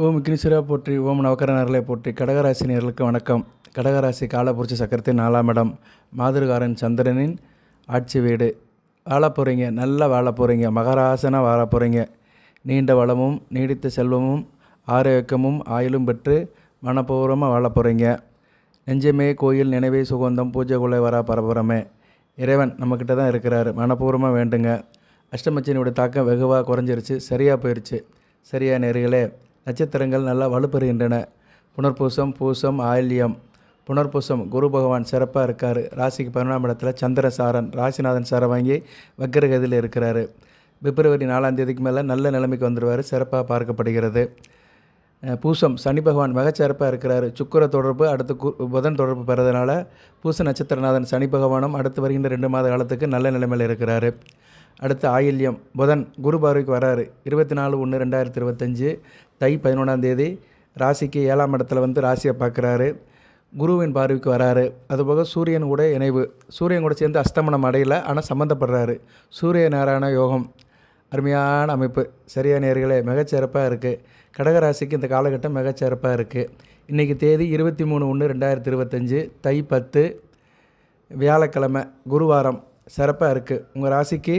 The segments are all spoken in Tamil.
ஓம் கிரிசுரா போற்றி, ஓம் நவக்கரனர்களை போற்றி. கடகராசினியர்களுக்கு வணக்கம். கடகராசி காலபுருஷ சக்கரத்தின் 4ஆம் இடம், மாதிருகாரன் சந்திரனின் ஆட்சி வீடு. வாழ போகிறீங்க, நல்லா வாழ போகிறீங்க, மகராசனாக வாழ போகிறீங்க. நீண்ட வளமும் நீடித்த செல்வமும் ஆரோக்கியமும் ஆயுளும் பெற்று மனப்பூர்வமாக வாழ போகிறீங்க. நெஞ்சமே கோயில், நினைவே சுகந்தம், பூஜை கொள்ளை வரா பரபரமே. இறைவன் நம்மக்கிட்ட தான் இருக்கிறாரு, மனப்பூர்வமாக வேண்டுங்க. அஷ்டமச்சனியோட தாக்கம் வெகுவாக குறைஞ்சிருச்சு, சரியாக போயிடுச்சு. சரியா நேர்களே, நட்சத்திரங்கள் நல்லா வலுப்பெறுகின்றன. புனர்பூசம், பூசம், ஆயில்யம். புனர்பூசம் குரு பகவான் சிறப்பாக இருக்கார். ராசிக்கு 11ஆம் இடத்துல சந்திரசாரன் ராசிநாதன் சாரை வாங்கி வக்கரகதியில் இருக்கிறாரு. பிப்ரவரி 4ஆம் தேதிக்கு மேலே நல்ல நிலைமைக்கு வந்துடுவார், சிறப்பாக பார்க்கப்படுகிறது. பூசம் சனி பகவான் மிகச்சிறப்பாக இருக்கிறார். சுக்கிர தொடர்பு அடுத்து புதன் தொடர்பு பெறதுனால பூச நட்சத்திரநாதன் சனி பகவானும் அடுத்து வருகின்ற 2 மாத காலத்துக்கு நல்ல நிலைமையில் இருக்கிறார். அடுத்து ஆயில்யம் புதன் குரு பார்வைக்கு வராரு. 24/1/2025 தை 11ஆம் தேதி ராசிக்கு 7ஆம் இடத்துல வந்து ராசியை பார்க்குறாரு. குருவின் பார்வைக்கு வராரு. அதுபோக சூரியன் கூட இணைவு, சூரியன் கூட சேர்ந்து அஸ்தமனம் அடையலை, ஆனால் சம்மந்தப்படுறாரு. சூரிய நாராயண யோகம், அருமையான அமைப்பு. சரியான நேர்களே, மிகச்சிறப்பாக இருக்குது. கடகராசிக்கு இந்த காலகட்டம் மிகச்சிறப்பாக இருக்குது. இன்றைக்கி தேதி 23/1/2025 தை 10 வியாழக்கிழமை, குருவாரம். சிறப்பாக இருக்குது. உங்கள் ராசிக்கு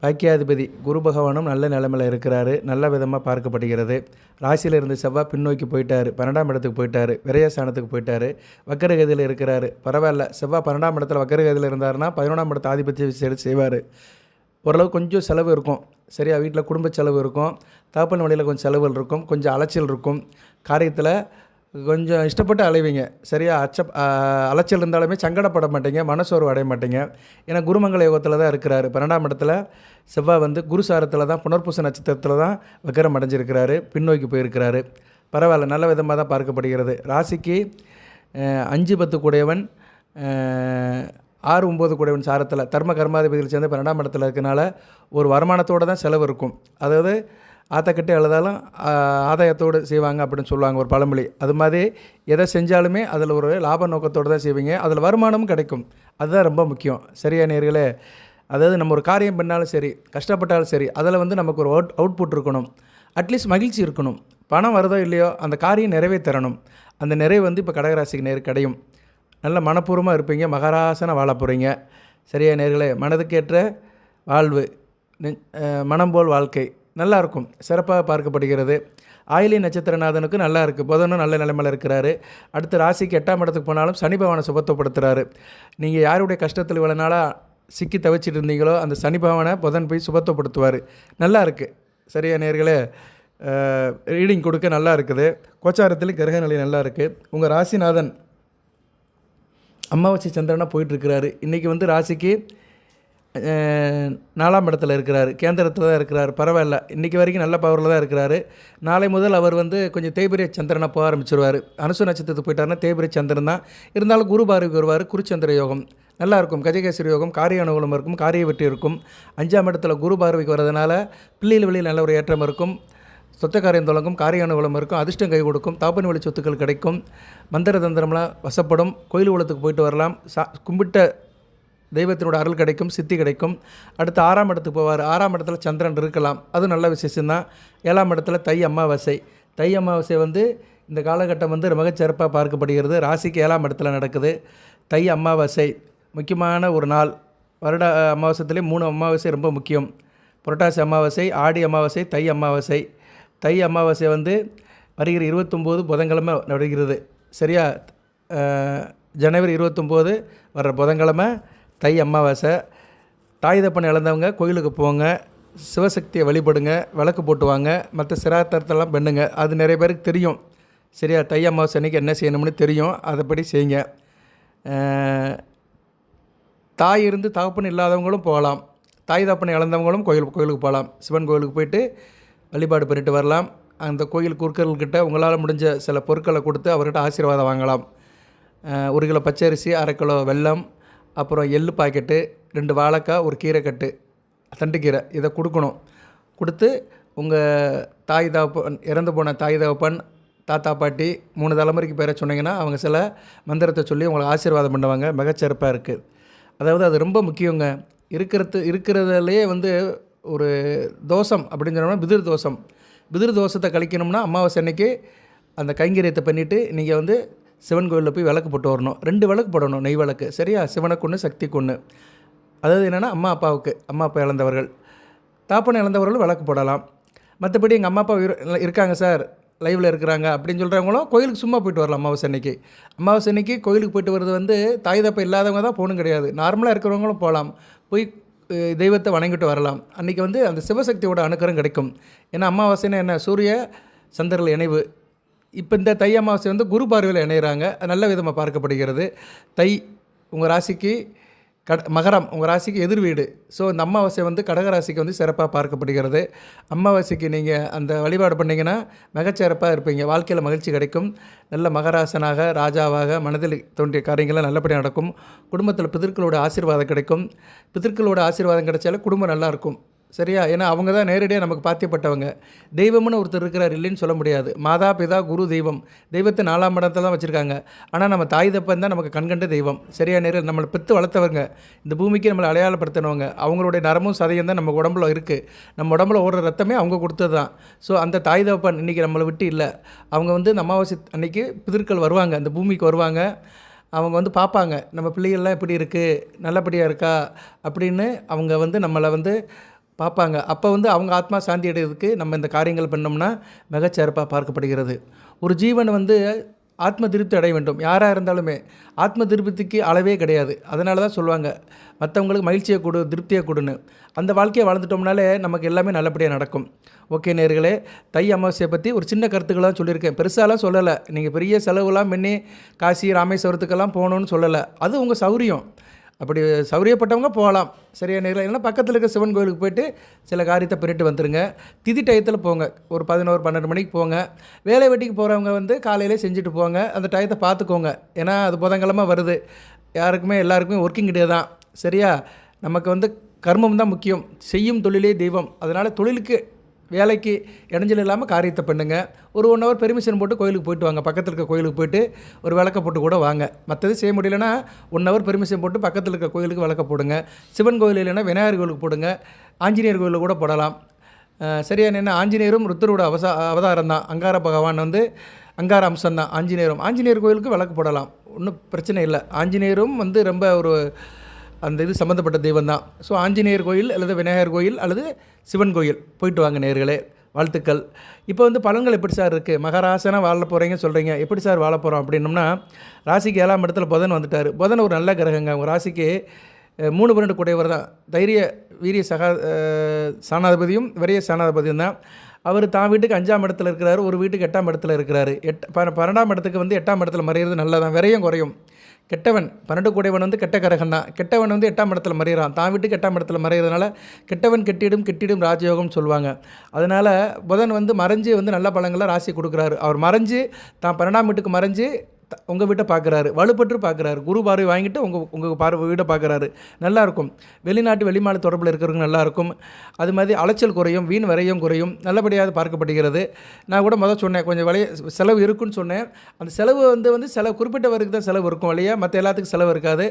பாக்கியாதிபதி குரு பகவானும் நல்ல நிலைமையில் இருக்கிறாரு, நல்ல விதமாக பார்க்கப்படுகிறது. ராசியில் இருந்து செவ்வாய் பின்னோக்கி போயிட்டார், 12ஆம் இடத்துக்கு போயிட்டார், விரயஸ்தானத்துக்கு போயிட்டார், வக்கரகதியில் இருக்கிறாரு. பரவாயில்ல, செவ்வாய் 12ஆம் இடத்துல வக்கரகதியில் இருந்தாருன்னா 11ஆம் இடத்தை ஆதிபத்தியம் செய்வார். ஓரளவு கொஞ்சம் செலவு இருக்கும். சரியா, வீட்டில் குடும்ப செலவு இருக்கும், தகப்பன் வழியில் கொஞ்சம் செலவுகள் இருக்கும், கொஞ்சம் அலைச்சல் இருக்கும். காரியத்தில் கொஞ்சம் இஷ்டப்பட்டு அலைவீங்க. சரியா, அலைச்சல் இருந்தாலுமே சங்கடப்பட மாட்டீங்க, மனசோர்வு அடைய மாட்டீங்க. ஏன்னா குருமங்கள யோகத்தில் தான் இருக்கிறாரு. 12ஆம் இடத்துல செவ்வாய் வந்து குருசாரத்தில் தான், புனர்பூச நட்சத்திரத்தில் தான் வக்கரம் அடைஞ்சிருக்கிறாரு, பின்னோக்கி போயிருக்கிறாரு. பரவாயில்ல, நல்ல விதமாக தான் பார்க்கப்படுகிறது. ராசிக்கு 5-10 கூடையவன், 6-9 கூடையவன் சாரத்தில் தர்ம கர்மாதிபதியில் சேர்ந்து 12ஆம் இடத்துல இருக்கனால ஒரு வருமானத்தோடு தான் செலவு இருக்கும். அதாவது ஆத்தக்கட்டே எழுதாலும் ஆதாயத்தோடு செய்வாங்க அப்படின்னு சொல்லுவாங்க ஒரு பழமொழி. அது மாதிரி எதை செஞ்சாலுமே அதில் ஒரு லாப நோக்கத்தோடு தான் செய்வீங்க, அதில் வருமானமும் கிடைக்கும். அதுதான் ரொம்ப முக்கியம். சரியா நேர்களே, அதாவது நம்ம ஒரு காரியம் பண்ணாலும் சரி, கஷ்டப்பட்டாலும் சரி, அதில் வந்து நமக்கு ஒரு அவுட்புட் இருக்கணும், அட்லீஸ்ட் மகிழ்ச்சி இருக்கணும். பணம் வருதோ இல்லையோ அந்த காரியம் நிறைவேற்றணும். அந்த நிறைவு வந்து இப்போ கடகராசிக்கு கிடையும். நல்ல மனப்பூர்வமாக இருப்பீங்க, மகராசனாக வாழ போகிறீங்க. சரியா நேர்களே, மனதுக்கேற்ற வாழ்வு, மனம் போல் வாழ்க்கை நல்லாயிருக்கும், சிறப்பாக பார்க்கப்படுகிறது. ஆயிலி நட்சத்திரநாதனுக்கு நல்லா இருக்குது, புதனும் நல்ல நிலைமையில் இருக்கிறாரு. அடுத்து ராசிக்கு 8ஆம் இடத்துக்கு போனாலும் சனி பகவானை சுபத்துவப்படுத்துகிறாரு. நீங்கள் யாருடைய கஷ்டத்தில் இவ்வளோ நாளாக சிக்கி தவிச்சிட்டு இருந்தீங்களோ அந்த சனி பகவானை புதன் போய் சுபத்துவப்படுத்துவார். நல்லா இருக்குது. சரியா நேர்களே, ரீடிங் கொடுக்க நல்லா இருக்குது. கோச்சாரத்தில் கிரக நிலை நல்லா இருக்குது. உங்கள் ராசிநாதன் அமாவாசை சந்திரனாக போயிட்டுருக்கிறாரு. இன்றைக்கி வந்து ராசிக்கு 4ஆம் இடத்துல இருக்கிறாரு, கேந்திரத்தில் தான் இருக்கிறார். பரவாயில்ல, இன்றைக்கி வரைக்கும் நல்ல பவரில் தான் இருக்கிறாரு. நாளை முதல் அவர் வந்து கொஞ்சம் தேய்பிரிய சந்திரனாக போக ஆரம்பிச்சிருவார். அனுசு நட்சத்திரத்துக்கு போயிட்டாருன்னா தேய்பிரிய சந்திரன் தான். இருந்தாலும் குரு பார்வைக்கு வருவார். குருச்சந்திர யோகம் நல்லாயிருக்கும், கஜகேசரி யோகம், காரிய அனுகூலம் இருக்கும், காரிய வெற்றி இருக்கும். 5ஆம் இடத்துல குரு பார்வைக்கு வர்றதுனால பிள்ளைகள் வெளியில் நல்ல ஒரு ஏற்றம் இருக்கும், சொத்த காரியம் தொடங்கும், காரிய அனுகூலம் இருக்கும், அதிர்ஷ்டம் கை கொடுக்கும், தாப்பன் வழி சொத்துக்கள் கிடைக்கும், மந்திர தந்திரம்லாம் வசப்படும், கோயில் குளத்துக்கு போயிட்டு வரலாம், கும்பிட்ட தெய்வத்தினோட அருள் கிடைக்கும், சித்தி கிடைக்கும். அடுத்து 6ஆம் இடத்துக்கு போவார். 6ஆம் இடத்துல சந்திரன் இருக்கலாம், அது நல்ல விசேஷம்தான். 7ஆம் இடத்துல தை அமாவாசை. தை அமாவாசை வந்து இந்த காலகட்டம் வந்து மிகச்சிறப்பாக பார்க்கப்படுகிறது. ராசிக்கு 7ஆம் இடத்துல நடக்குது. தை அமாவாசை முக்கியமான ஒரு நாள். வருட அமாவாசையிலே 3 அமாவாசை ரொம்ப முக்கியம். புரட்டாசி அமாவாசை, ஆடி அமாவாசை, தை அமாவாசை. தை அமாவாசை வந்து வருகிற 29 புதன்கிழமை வருகிறது. சரியா, ஜனவரி 29 வர்ற புதன்கிழமை தை அமாவாசை. தாய் தப்பனை இழந்தவங்க கோயிலுக்கு போங்க, சிவசக்தியை வழிபடுங்க, விளக்கு போட்டுவாங்க, மற்ற சிராத்தரத்தெல்லாம் பண்ணுங்க. அது நிறைய பேருக்கு தெரியும். சரியா, தை அமாவாசை அன்றைக்கி என்ன செய்யணும்னு தெரியும், அதைப்படி செய்யுங்க. தாய் இருந்து தகப்பன் இல்லாதவங்களும் போகலாம், தாய் தப்பனை இழந்தவங்களும் கோயிலுக்கு போகலாம். சிவன் கோயிலுக்கு போயிட்டு வழிபாடு பண்ணிட்டு வரலாம். அந்த கோயில் குறுக்கர்கள்கிட்ட உங்களால் முடிஞ்ச சில பொருட்களை கொடுத்து அவர்கிட்ட ஆசீர்வாதம் வாங்கலாம். 1 கிலோ பச்சரிசி, 1/2 கிலோ வெல்லம், அப்புறம் எள்ளு பாக்கெட்டு, 2 வாழைக்காய், ஒரு கீரைக்கட்டு, தண்டுக்கீரை, இதை கொடுக்கணும். கொடுத்து உங்கள் தாய் தகப்பன், இறந்து போன தாய் தகப்பன், தாத்தா பாட்டி 3 தலைமுறைக்கு பேரை சொன்னீங்கன்னா அவங்க சில மந்திரத்தை சொல்லி உங்களை ஆசீர்வாதம் பண்ணுவாங்க. மிகச்சிறப்பாக இருக்குது. அதாவது அது ரொம்ப முக்கியங்க. இருக்கிறதுலேயே வந்து ஒரு தோஷம் அப்படின்னு சொன்னோம்னா பிதிர் தோஷம். பிதிரு தோஷத்தை கழிக்கணும்னா அமாவாசை அன்னைக்கு அந்த கைங்கரியத்தை பண்ணிவிட்டு நீங்கள் வந்து சிவன் கோயிலில் போய் விளக்கு போட்டு வரணும். 2 விளக்கு போடணும், நெய் விளக்கு. சரியா? சிவனுக்கு ஒன்று, சக்திக்கு ஒன்று. அதாவது என்னென்னா அம்மா அப்பா இழந்தவர்கள், தாப்பனை இழந்தவர்களும் விளக்கு போடலாம். மற்றபடி எங்கள் அம்மா அப்பா இருக்காங்க சார், லைவில் இருக்கிறாங்க அப்படின்னு சொல்கிறவங்களும் கோயிலுக்கு சும்மா போயிட்டு வரலாம். அமாவாசை அன்னைக்கு கோயிலுக்கு போயிட்டு வர்றது வந்து தாய் தப்பை இல்லாதவங்க தான் போகணும் கிடையாது. நார்மலாக இருக்கிறவங்களும் போகலாம், போய் தெய்வத்தை வணங்கிட்டு வரலாம். அன்றைக்கி வந்து அந்த சிவசக்தியோட அனுக்கிரம் கிடைக்கும். ஏன்னா அமாவாசைன்னா என்ன, சூரிய சந்திரர்கள் இணைவு. இப்போ இந்த தை அமாவாசை வந்து குரு பார்வையில் இணைகிறாங்க, நல்ல விதமாக பார்க்கப்படுகிறது. தை உங்கள் ராசிக்கு மகரம் உங்கள் ராசிக்கு எதிர் வீடு. ஸோ இந்த அமாவாசை வந்து கடகராசிக்கு வந்து சிறப்பாக பார்க்கப்படுகிறது. அமாவாசைக்கு நீங்கள் அந்த வழிபாடு பண்ணிங்கன்னா மிகச்சிறப்பாக இருப்பீங்க. வாழ்க்கையில் மகிழ்ச்சி கிடைக்கும். நல்ல மகராசனாக, ராஜாவாக, மனதில் தோன்றிய காரியங்கள்லாம் நல்லபடியாக நடக்கும். குடும்பத்தில் பிதர்களோட ஆசீர்வாதம் கிடைக்கும். பிதர்களோட ஆசீர்வாதம் கிடைச்சாலே குடும்பம் நல்லாயிருக்கும். சரியா? ஏன்னா அவங்க தான் நேரடியாக நமக்கு பாத்தியப்பட்டவங்க. தெய்வம்னு ஒருத்தர் இருக்கிறார் இல்லைன்னு சொல்ல முடியாது. மாதா, பிதா, குரு, தெய்வம். தெய்வத்தை 4ஆம் இடத்துல தான் வச்சுருக்காங்க. ஆனால் நம்ம தாய் தப்பன் தான் நமக்கு கண்கண்ட தெய்வம். சரியா? நேரில் நம்மளை பெற்று வளர்த்தவங்க, இந்த பூமிக்கு நம்மளை அடையாளப்படுத்தினவங்க. அவங்களுடைய நரமும் சதையும் தான் நம்ம உடம்புல இருக்குது. நம்ம உடம்புல ஓடுற ரத்தமே அவங்க கொடுத்தது தான். ஸோ அந்த தாய் தப்பன் இன்றைக்கி நம்மளை விட்டு இல்லை. அவங்க வந்து இந்த அமாவாசை அன்றைக்கி பிதர்கள் வருவாங்க, அந்த பூமிக்கு வருவாங்க. அவங்க வந்து பார்ப்பாங்க, நம்ம பிள்ளைகள்லாம் எப்படி இருக்குது, நல்லபடியாக இருக்கா அப்படின்னு அவங்க வந்து நம்மளை வந்து பார்ப்பாங்க. அப்போ வந்து அவங்க ஆத்மா சாந்தி அடைகிறதுக்கு நம்ம இந்த காரியங்கள் பண்ணோம்னா மிகச்சிறப்பாக பார்க்கப்படுகிறது. ஒரு ஜீவன் வந்து ஆத்ம திருப்தி அடைய வேண்டும். யாராக இருந்தாலுமே ஆத்ம திருப்திக்கு அளவே கிடையாது. அதனால தான் சொல்லுவாங்க, மற்றவங்களுக்கு மகிழ்ச்சியை கொடு, திருப்தியை கொடுன்னு. அந்த வாழ்க்கையை வாழ்ந்துட்டோம்னாலே நமக்கு எல்லாமே நல்லபடியாக நடக்கும். ஓகே நேயர்களே, தை அமாவாசையை பற்றி ஒரு சின்ன கருத்துக்களாக சொல்லியிருக்கேன். பெருசாலாம் சொல்லலை. நீங்கள் பெரிய செலவுலாம் பண்ணி காசி ராமேஸ்வரத்துக்கெல்லாம் போகணுன்னு சொல்லலை. அது உங்கள் சௌரியம். அப்படி சௌரியப்பட்டவங்க போகலாம். சரியா நேரில் இல்லைன்னா பக்கத்தில் இருக்க சிவன் கோயிலுக்கு போய்ட்டு சில காரியத்தை பண்ணிட்டு வந்துடுங்க. திதி டயத்தில் போங்க, ஒரு 11-12 மணிக்கு போங்க. வேலை வெட்டிக்கு போகிறவங்க வந்து காலையிலே செஞ்சுட்டு போங்க. அந்த டயத்தை பார்த்துக்கோங்க. ஏன்னா அது புதன்கிழமை வருது. எல்லாருக்குமே ஒர்க்கிங் டே தான். சரியா? நமக்கு வந்து கர்மம் தான் முக்கியம். செய்யும் தொழிலே தெய்வம். அதனால் தொழிலுக்கு வேலைக்கு இடைஞ்சல் இல்லாமல் காரியத்தை பண்ணுங்கள். ஒரு 1 ஹவர் பெர்மிஷன் போட்டு கோயிலுக்கு போய்ட்டு வாங்க. பக்கத்தில் இருக்க கோயிலுக்கு போய்ட்டு ஒரு விளக்க போட்டு கூட வாங்க. மற்றது செய்ய முடியலன்னா 1 ஹவர் பெர்மிஷன் போட்டு பக்கத்தில் இருக்க கோயிலுக்கு விளக்க போடுங்க. சிவன் கோயில் இல்லைன்னா விநாயகர் கோயிலுக்கு போடுங்க. ஆஞ்சநேயர் கோயிலில் கூட போடலாம். சரியான என்ன, ஆஞ்சநேயரும் ருத்தரோட அவதாரம் தான். அங்கார பகவான் வந்து அங்கார அம்சம் தான் ஆஞ்சநேயரும். ஆஞ்சநேயர் கோயிலுக்கு விளக்கு போடலாம், ஒன்றும் பிரச்சனை இல்லை. ஆஞ்சநேயரும் வந்து ரொம்ப ஒரு அந்த இது சம்மந்தப்பட்ட தெய்வம் தான். ஸோ ஆஞ்சநேயர் கோயில் அல்லது விநாயகர் கோயில் அல்லது சிவன் கோயில் போயிட்டு வாங்க நேயர்களே. வாழ்த்துக்கள். இப்போ வந்து பலன்கள் எப்படி சார் இருக்குது, மகராசனாக வாழ போகிறீங்கன்னு சொல்கிறீங்க, எப்படி சார் வாழ போகிறோம் அப்படின்னோம்னா, ராசிக்கு 7ஆம் இடத்துல புதன் வந்துட்டார். புதன் ஒரு நல்ல கிரகங்க. உங்கள் ராசிக்கு 3 12 கூடையவர் தான். தைரிய வீரிய சாணாதிபதியும் விரைய சாணாதிபதியும் தான். அவர் தான் வீட்டுக்கு 5ஆம் இடத்துல இருக்கிறாரு, ஒரு வீட்டுக்கு 8ஆம் இடத்துல இருக்கிறாரு. 12ஆம் இடத்துக்கு வந்து 8ஆம் இடத்துல மறையிறது நல்லதான், விரையும் குறையும். கெட்டவன் 12 கூடையவன் வந்து கெட்ட கிரகம் தான். கெட்டவன் வந்து 8ஆம் இடத்துல மறையிறான். தான் வீட்டுக்கு 8ஆம் இடத்துல மறையிறதுனால கெட்டவன் கெட்டிடும் ராஜயோகம்னு சொல்லுவாங்க. அதனால் புதன் வந்து மறைஞ்சு வந்து நல்ல பலங்களை ராசி கொடுக்குறாரு. அவர் மறைஞ்சு தான் 12ஆம் வீட்டுக்கு மறைஞ்சு உங்கள் வீட்டை பார்க்குறாரு, வலுப்பற்று பார்க்குறாரு. குரு பார்வை வாங்கிட்டு உங்கள் வீட்டை பார்க்குறாரு. நல்லாயிருக்கும். வெளிநாட்டு வெளிமாநில தொடர்பில் இருக்கிறவங்க நல்லாயிருக்கும். அது மாதிரி அலைச்சல் குறையும், வீண் விரையும் குறையும், நல்லபடியாக பார்க்கப்படுகிறது. நான் கூட சொன்னேன், கொஞ்சம் செலவு இருக்குன்னு சொன்னேன். அந்த செலவு வந்து செலவு குறிப்பிட்டவருக்கு தான் செலவு இருக்கும் வழியாக, மற்ற எல்லாத்துக்கும் செலவு இருக்காது.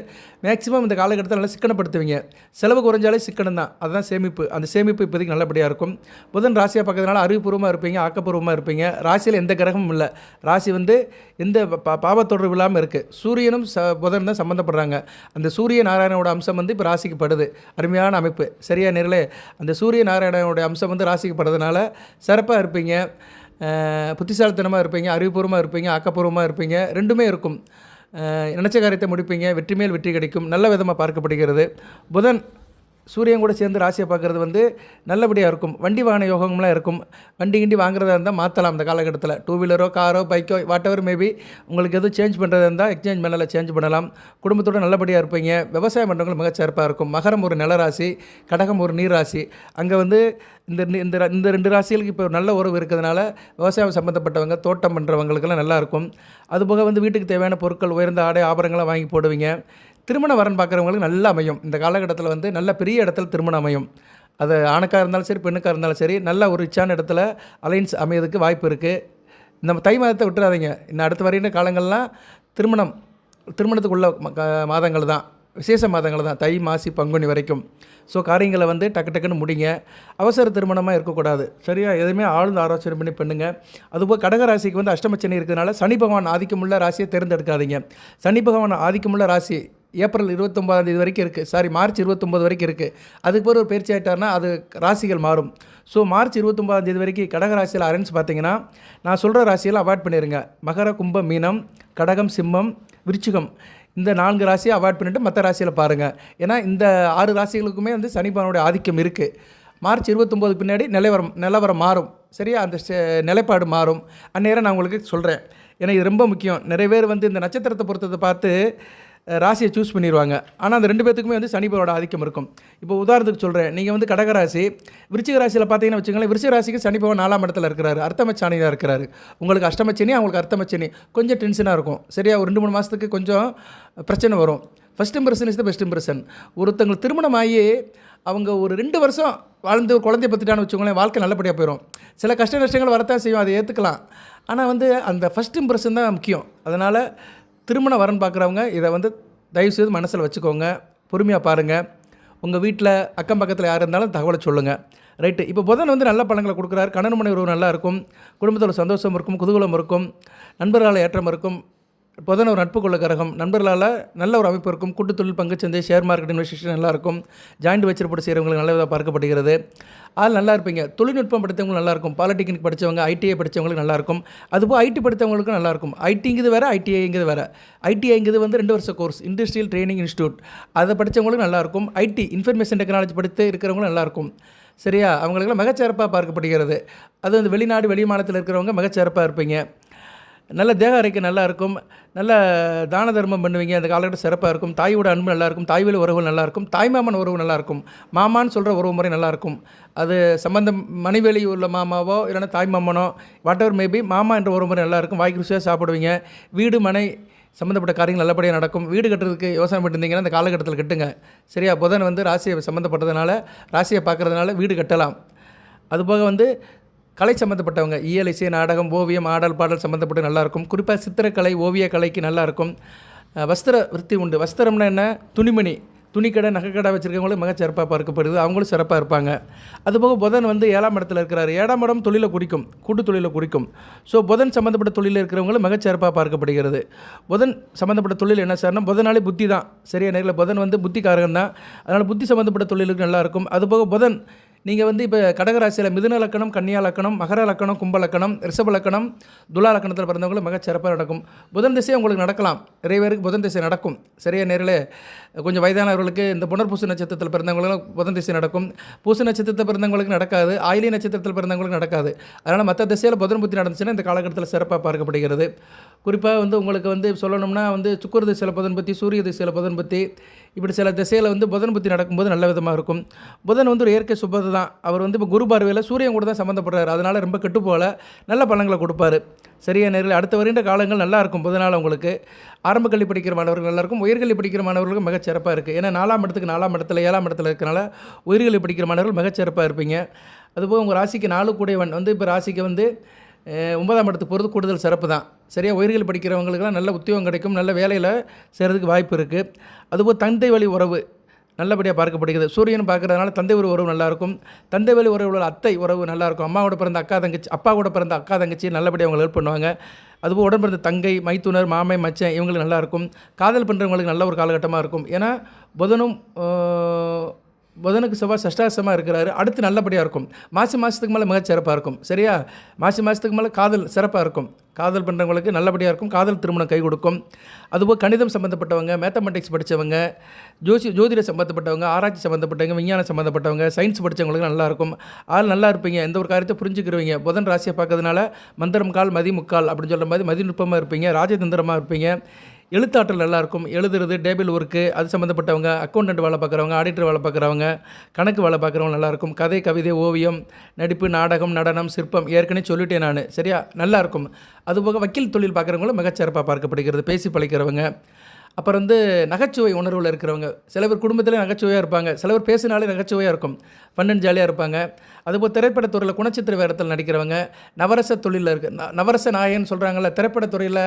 மேக்ஸிமம் இந்த காலகட்டத்தில் நல்லா சிக்கனப்படுத்துவீங்க. செலவு குறைஞ்சாலே சிக்கனம் தான். அதுதான் சேமிப்பு. அந்த சேமிப்பு இப்போதைக்கு நல்லபடியாக இருக்கும். புதன் ராசியாக பார்க்கறதுனால அறிவுபூர்வமாக இருப்பீங்க, ஆக்கப்பூர்வமாக இருப்பீங்க. ராசியில் எந்த கிரகமும் இல்லை. ராசி வந்து எந்த பாவத்தொடர்பு இல்லாமல் இருக்குது. சூரியனும் புதன் தான் சம்மந்தப்படுறாங்க. அந்த சூரிய நாராயணனோட அம்சம் வந்து இப்போ ராசிக்கு படுது. அருமையான அமைப்பு. சரியா நேர்களே? அந்த சூரிய நாராயணனோட அம்சம் வந்து ராசிக்கு படுறதுனால சிறப்பாக இருப்பீங்க, புத்திசாலித்தனமாக இருப்பீங்க, அறிவுபூர்வமாக இருப்பீங்க, ஆக்கப்பூர்வமாக இருப்பீங்க. ரெண்டுமே இருக்கும். நினச்ச காரியத்தை முடிப்பீங்க. வெற்றி மேல் வெற்றி கிடைக்கும். நல்ல விதமாக பார்க்கப்படுகிறது. புதன் சூரியன் கூட சேர்ந்து ராசியை பார்க்குறது வந்து நல்லபடியாக இருக்கும். வண்டி வாகன யோகங்கள்லாம் இருக்கும். வண்டி கிண்டி வாங்குறதா இருந்தால் மாற்றலாம். அந்த காலகட்டத்தில் 2 வீலரோ காரோ பைக்கோ வாட் எவர் மேபி உங்களுக்கு எதுவும் சேஞ்ச் பண்ணுறதா இருந்தால் எக்ஸ்சேஞ்ச் பண்ணலாம், சேஞ்ச் பண்ணலாம். குடும்பத்தோடு நல்லபடியாக இருப்பீங்க. விவசாயம் பண்ணுறவங்க மிகச்சிறப்பாக இருக்கும். மகரம் ஒரு நில ராசி, கடகம் ஒரு நீர் ராசி. அங்கே வந்து இந்த 2 ராசிகளுக்கு இப்போ ஒரு நல்ல உறவு இருக்கிறதுனால விவசாயம் சம்மந்தப்பட்டவங்க, தோட்டம் பண்ணுறவங்களுக்கெல்லாம் நல்லாயிருக்கும். அதுபோக வந்து வீட்டுக்கு தேவையான பொருட்கள், உயர்ந்த ஆடை ஆபரணங்களாக வாங்கி போடுவீங்க. திருமண வரன் பார்க்குறவங்களுக்கு நல்ல அமையும். இந்த காலகட்டத்தில் வந்து நல்ல பெரிய இடத்துல திருமணம் அமையும். அது ஆணுக்காக இருந்தாலும் சரி, பெண்ணுக்காக இருந்தாலும் சரி, நல்ல ஒரு ரிச்சான இடத்துல அலைன்ஸ் அமையதுக்கு வாய்ப்பு இருக்குது. இந்த தை மாதத்தை விட்டுறாதீங்க. இன்னும் அடுத்த வரையின காலங்கள்லாம் திருமணத்துக்குள்ள மாதங்கள் தான். விசேஷ மாதங்கள் தான், தை மாசி பங்குனி வரைக்கும். ஸோ காரியங்களை வந்து டக்கு டக்குன்னு முடிங்க. அவசர திருமணமாக இருக்கக்கூடாது. சரியா? எதுவுமே ஆழ்ந்து ஆலோசனை பண்ணி பண்ணுங்க. அதுபோல் கடகராசிக்கு வந்து அஷ்டமச்சனி இருக்கிறதுனால சனி பகவான் ஆதிக்கமுள்ள ராசியை தேர்ந்தெடுக்காதீங்க. சனி பகவான் ஆதிக்கமுள்ள ராசி ஏப்ரல் 29 வரைக்கும் இருக்குது, மார்ச் 29 வரைக்கும் இருக்குது. அதுக்கு பிறகு ஒரு பயிற்சி ஆகிட்டார்னா அது ராசிகள் மாறும். ஸோ மார்ச் 29 வரைக்கும் கடகராசியில் அரேஞ்ச் பார்த்தீங்கன்னா நான் சொல்கிற ராசியில் அவாய்ட் பண்ணிடுங்க. மகர, கும்பம், மீனம், கடகம், சிம்மம், விருச்சிகம், இந்த 4 ராசியை அவாய்ட் பண்ணிவிட்டு மற்ற ராசியில் பாருங்கள். ஏன்னா இந்த 6 ராசிகளுக்குமே வந்து சனி பகவானுடைய ஆதிக்கம் இருக்குது. மார்ச் 29 பின்னாடி நிலவரம் மாறும். சரியா? அந்த நிலைப்பாடு மாறும். அந்நேரம் நான் உங்களுக்கு சொல்கிறேன். ஏன்னா இது ரொம்ப முக்கியம். நிறைய பேர் வந்து இந்த நட்சத்திரத்தை பொறுத்ததை பார்த்து ராசியை சூஸ் பண்ணிடுவாங்க. ஆனால் அந்த 2 பேத்துக்குமே வந்து சனி பகவானோட ஆதிக்கம் இருக்கும். இப்போ உதாரணத்துக்கு சொல்கிறேன், நீங்கள் வந்து கடகராசி, விருச்சிக ராசியில் பார்த்தீங்கன்னா வச்சுக்கோங்களேன், விருச்சிக ராசிக்கு சனி பகவான் 4ஆம் இடத்துல இருக்கிறாரு, அர்த்தமச்சனியாக இருக்கிறாரு. உங்களுக்கு அஷ்டமச்சனி, அவங்களுக்கு அர்த்தமச்சனி, கொஞ்சம் டென்ஷனாக இருக்கும். சரியா? ஒரு 2-3 மாதத்துக்கு கொஞ்சம் பிரச்சனை வரும். First impression is the best impression. ஒருத்தங்களுக்கு திருமணம் ஆகி அவங்க ஒரு 2 வருஷம் வாழ்ந்து ஒரு குழந்தைய பற்றிட்டான்னு வச்சுக்கோங்களேன், வாழ்க்கை நல்லபடியாக போயிடும். சில கஷ்ட நஷ்டங்கள் வரத்தான் செய்யும், அதை ஏற்றுக்கலாம். ஆனால் வந்து அந்த ஃபஸ்ட் இம்ப்ரெஷன் தான் முக்கியம். அதனால் திருமண வரன் பார்க்குறவங்க இதை வந்து தயவுசெய்து மனசில் வச்சுக்கோங்க. பொறுமையாக பாருங்கள். உங்கள் வீட்டில் அக்கம் பக்கத்தில் யார் இருந்தாலும் தகவலை சொல்லுங்கள். ரைட்டு. இப்போ புதன் வந்து நல்ல பலன்களை கொடுக்குறாரு. கணவன் மனைவி உறவு நல்லா இருக்கும், குடும்பத்தில் சந்தோஷம் இருக்கும், குதூகலம் இருக்கும், நண்பர்களால் ஏற்றம் இருக்கும். புதன் ஒரு நட்பு கொள்ள கிரகம். நண்பர்களால் நல்ல ஒரு அமைப்பு இருக்கும். கூட்டு தொழில், பங்குச்சந்தை, ஷேர் மார்க்கெட் இன்வெஸ்டிகேஷன் நல்லாயிருக்கும். ஜாயிண்ட் வெச்சர் போட்டு செய்கிறவங்களுக்கு நல்ல விதமாக பார்க்கப்படுகிறது. ஆள் நல்லா இருப்பீங்க. தொழில்நுட்பம் படித்தவங்களுக்கு நல்லாயிருக்கும். பாலிடெக்னிக் படித்தவங்க, ஐடிஐ படித்தவங்களுக்கு நல்லாயிருக்கும். அதுபோல் ஐடி படித்தவங்களுக்கும் நல்லாயிருக்கும். ஐடிங்கிறது வேறு, ஐடிஐங்கிறது வேறு. ஐடிஐங்கிறது வந்து 2 வருஷ கோர்ஸ், இண்டஸ்ட்ரியல் ட்ரைனிங் இன்ஸ்டியூட். அதை படித்தவங்களுக்கு நல்லாயிருக்கும். ஐடி, இன்ஃபர்மேஷன் டெக்னாலஜி படித்து இருக்கிறவங்களும் நல்லாயிருக்கும். சரியா? அவங்களுக்கெல்லாம் மிகச்சிறப்பாக பார்க்கப்படுகிறது. அது வந்து வெளிநாடு, வெளி மாநிலத்தில் இருக்கிறவங்க மிகச்சிறப்பாக இருப்பீங்க. நல்ல தேக அறைக்கு நல்லா இருக்கும். நல்ல தான தர்மம் பண்ணுவீங்க. அந்த காலகட்டம் சிறப்பாக இருக்கும். தாயோட அன்பு நல்லாயிருக்கும். தாய்வழி உறவு நல்லாயிருக்கும். தாய்மாமன் உறவு நல்லாயிருக்கும். மாமான்னு சொல்கிற உறவு முறை நல்லாயிருக்கும். அது சம்பந்தம் மனைவெளி உள்ள மாமாவோ இல்லைனா தாய்மாமனோ வாட் எவர் மேபி, மாமா என்ற உறவு முறை நல்லாயிருக்கும். வாய்க்கு ருசியாக சாப்பிடுவீங்க. வீடு மனை சம்மந்தப்பட்ட காரியங்கள் நல்லபடியாக நடக்கும். வீடு கட்டுறதுக்கு யோசனை பண்ணியிருந்தீங்கன்னா அந்த காலகட்டத்தில் கட்டுங்க. சரியா? புதன் வந்து ராசியை சம்மந்தப்பட்டதுனால, ராசியை பார்க்குறதுனால வீடு கட்டலாம். அதுபோக வந்து கலை சம்மந்தப்பட்டவங்க, இயல், இசை, நாடகம், ஓவியம், ஆடல், பாடல் சம்மந்தப்பட்டு நல்லாயிருக்கும். குறிப்பாக சித்திரக்கலை, ஓவிய கலைக்கு நல்லாயிருக்கும். வஸ்திர விருத்தி உண்டு. வஸ்திரம்னா என்ன? துணிமணி, துணிக்கடை, நகைக்கடை வச்சுருக்கவங்களும் மிக சிறப்பாக பார்க்கப்படுது. அவங்களும் சிறப்பாக இருப்பாங்க. அதுபோக புதன் வந்து 7ஆம் இடத்துல இருக்கிறார். 7ஆம் இடம் தொழிலை குறிக்கும், கூட்டு தொழிலை குறிக்கும். ஸோ புதன் சம்மந்தப்பட்ட தொழிலில் இருக்கிறவங்களும் மிகச்சிறப்பாக பார்க்கப்படுகிறது. புதன் சம்மந்தப்பட்ட தொழில் என்ன சார்னா, புதனாலே புத்தி தான். சரியா? நேரில் புதன் வந்து புத்திக்காரகன் தான். அதனால் புத்தி சம்மந்தப்பட்ட தொழிலுக்கு நல்லாயிருக்கும். அதுபோக புதன் நீங்கள் வந்து இப்போ கடகராசியில் மிதுன லக்கணம், கன்னியா லக்கணம், மகர லக்கணம், கும்ப லக்கணம், ரிஷப லக்கணம், துலா லக்கணத்தில் பிறந்தவங்களும் மிகச்சிறப்பாக நடக்கும். புதன் திசை உங்களுக்கு நடக்கலாம். நிறைய பேருக்கு புதன் திசை நடக்கும். சரியா? நேரில் கொஞ்சம் வயதானவர்களுக்கு இந்த புனர்பூச நட்சத்திரத்தில் பிறந்தவங்களும் புதன் திசை நடக்கும். பூச நட்சத்திரத்தில் பிறந்தவங்களுக்கு நடக்காது. ஆயிலி நட்சத்திரத்தில் பிறந்தவங்களுக்கு நடக்காது. அதனால் மற்ற திசையில் புதன் புத்தி நடந்துச்சுன்னா இந்த காலகட்டத்தில் சிறப்பாக பார்க்கப்படுகிறது. குறிப்பாக வந்து உங்களுக்கு வந்து சொல்லணும்னா வந்து சுக்கிர திசையில் புதன் புத்தி, சூரிய திசையில் புதன் புத்தி, இப்படி சில திசையில் வந்து புதன் புத்தி நடக்கும்போது நல்ல விதமாக இருக்கும். புதன் வந்து ஒரு இயற்கை சுபது தான். அவர் வந்து இப்போ குரு பார்வையில் சூரியன் கூட தான் சம்மந்தப்படுறாரு. அதனால் ரொம்ப கெட்டு போகல, நல்ல பலன்களை கொடுப்பாரு. சரியா? நேரில் அடுத்த வருகின்ற காலங்கள் நல்லாயிருக்கும். புதனால் உங்களுக்கு ஆரம்ப கல்வி படிக்கிற மாணவர்கள் நல்லாயிருக்கும். உயர்கல்வி படிக்கிற மாணவர்களுக்கு மிகச்சிறப்பாக இருக்குது. ஏன்னா 4ஆம் இடத்துக்கு 4ஆம் இடத்துல 7ஆம் இடத்துல இருக்கனால உயர்கல்வி படிக்கிற மாணவர்கள் மிகச்சிறப்பாக இருப்பீங்க. அதுபோக உங்கள் ராசிக்கு 4 கூடையவன் வந்து இப்போ ராசிக்கு வந்து 9ஆம் இடத்துக்கு போகிறது கூடுதல் சிறப்பு தான். சரியா? உயர்கல்வி படிக்கிறவங்களுக்கெல்லாம் நல்ல உத்தியோகம் கிடைக்கும். நல்ல வேலையில் செய்கிறதுக்கு வாய்ப்பு இருக்குது. அதுபோல் தந்தை வழி உறவு நல்லபடியாக பார்க்கப்படுகிறது. சூரியன் பார்க்குறதுனால தந்தை உறவு நல்லாயிருக்கும். தந்தை வழி உறவுள்ள அத்தை உறவு நல்லாயிருக்கும். அம்மாவோட பிறந்த அக்கா தங்கச்சி, அப்பா கூட பிறந்த அக்கா தங்கச்சி நல்லபடியாக அவங்களை ஹெல்ப் பண்ணுவாங்க. அதுபோல் உடன் பிறந்த தங்கை, மைத்துனர், மாமை, மச்சன் இவங்களுக்கு நல்லாயிருக்கும். காதல் பண்ணுறவங்களுக்கு நல்ல ஒரு காலகட்டமாக இருக்கும். ஏன்னா புதனுக்கு செவ்வாய் சஷ்டாசமாக இருக்கிறாரு. அடுத்து நல்லபடியாக இருக்கும். மாதத்துக்கு மேலே மிகச்சிறப்பாக இருக்கும். சரியா? மாதத்துக்கு மேலே காதல் சிறப்பாக இருக்கும். காதல் பண்ணுறவங்களுக்கு நல்லபடியாக இருக்கும். காதல் திருமணம் கை கொடுக்கும். அதுபோல் கணிதம் சம்மந்தப்பட்டவங்க, மேத்தமெட்டிக்ஸ் படித்தவங்க, ஜோதிட சம்மந்தப்பட்டவங்க, ஆராய்ச்சி சம்மந்தப்பட்டவங்க, விஞ்ஞானம் சம்மந்தப்பட்டவங்க, சயின்ஸ் படித்தவங்களுக்கு நல்லாயிருக்கும். ஆள் நல்லா இருப்பீங்க. எந்த ஒரு காரியத்தை புரிஞ்சுக்கிருவீங்க. புதன் ராசியை பார்க்கறதுனால மந்திரம் கால் மதி முக்கால் அப்படின்னு சொல்கிற மாதிரி மதிநுட்பமாக இருப்பீங்க. ராஜதந்திரமாக இருப்பீங்க. எழுத்தாற்றல் நல்லாயிருக்கும். எழுதுறது, டேபிள் ஒர்க்கு அது சம்மந்தப்பட்டவங்க, அக்கௌண்டன்ட் வேலை பார்க்குறவங்க, ஆடிட்டர் வேலை பார்க்குறவங்க, கணக்கு வேலை பார்க்குறவங்க நல்லாயிருக்கும். கதை, கவிதை, ஓவியம், நடிப்பு, நாடகம், நடனம், சிற்பம் ஏற்கனவே சொல்லிட்டேன் நான். சரியா? நல்லாயிருக்கும். அதுபோக வக்கீல் தொழில் பார்க்குறவங்களும் மிகச்சிறப்பாக பார்க்கப்படுகிறது. பேசி பழிக்கிறவங்க. அப்புறம் வந்து நகைச்சுவை உணர்வில் இருக்கிறவங்க, சில பேர் குடும்பத்திலே நகைச்சுவையாக இருப்பாங்க, சில பேர் பேசினாலே நகைச்சுவையாக இருக்கும், ஃபன் அண்ட் ஜாலியாக இருப்பாங்க. அதுபோல் திரைப்படத்துறையில் குணச்சித்திர வேடத்தில் நடிக்கிறவங்க, நவரச தொழிலில் நவரச நாயகன்னு சொல்கிறாங்கல்ல, திரைப்படத்துறையில்